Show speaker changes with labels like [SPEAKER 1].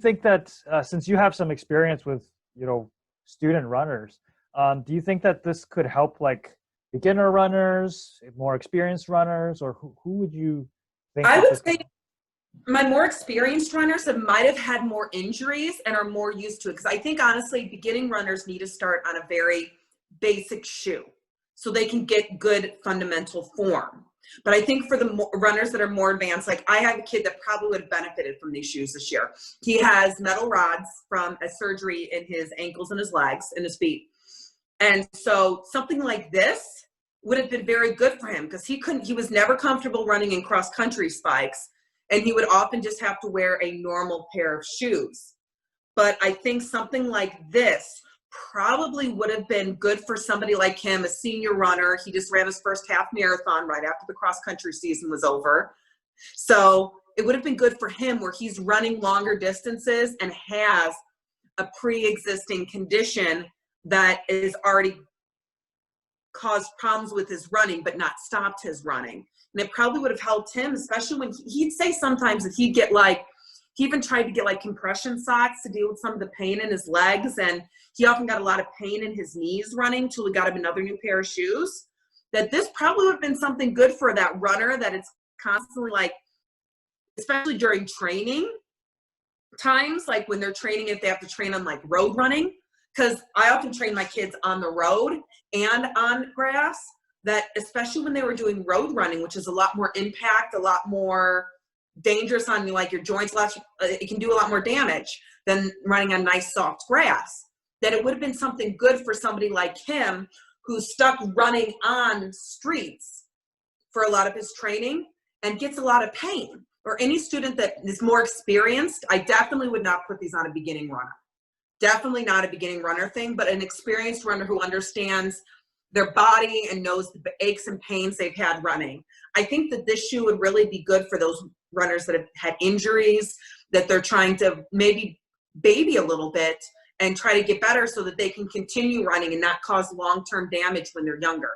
[SPEAKER 1] think that since you have some experience with, student runners, do you think that this could help like beginner runners, more experienced runners, or who would you think
[SPEAKER 2] I
[SPEAKER 1] that
[SPEAKER 2] would
[SPEAKER 1] this
[SPEAKER 2] say
[SPEAKER 1] could?
[SPEAKER 2] my more experienced runners that might have had more injuries and are more used to it. Because I think honestly, beginning runners need to start on a very basic shoe so they can get good fundamental form. But I think for the runners that are more advanced, like I have a kid that probably would have benefited from these shoes this year. He has metal rods from a surgery in his ankles and his legs and his feet. And so something like this would have been very good for him because he was never comfortable running in cross country spikes. And he would often just have to wear a normal pair of shoes. But I think something like this probably would have been good for somebody like him, a senior runner. He just ran his first half marathon right after the cross country season was over. So it would have been good for him where he's running longer distances and has a pre-existing condition that is already caused problems with his running, but not stopped his running. And it probably would have helped him, especially when he'd say sometimes that he'd get like, he even tried to get like compression socks to deal with some of the pain in his legs. And he often got a lot of pain in his knees running till he got him another new pair of shoes. That this probably would have been something good for that runner that it's constantly like, especially during training times, like when they're training, if they have to train on like road running, because I often train my kids on the road and on grass, that especially when they were doing road running, which is a lot more impact, a lot more dangerous on you, like your joints, it can do a lot more damage than running on nice soft grass, that it would have been something good for somebody like him who's stuck running on streets for a lot of his training and gets a lot of pain. Or any student that is more experienced, I definitely would not put these on a beginning runner. Definitely not a beginning runner thing, but an experienced runner who understands their body and knows the aches and pains they've had running. I think that this shoe would really be good for those runners that have had injuries, that they're trying to maybe baby a little bit and try to get better so that they can continue running and not cause long-term damage when they're younger.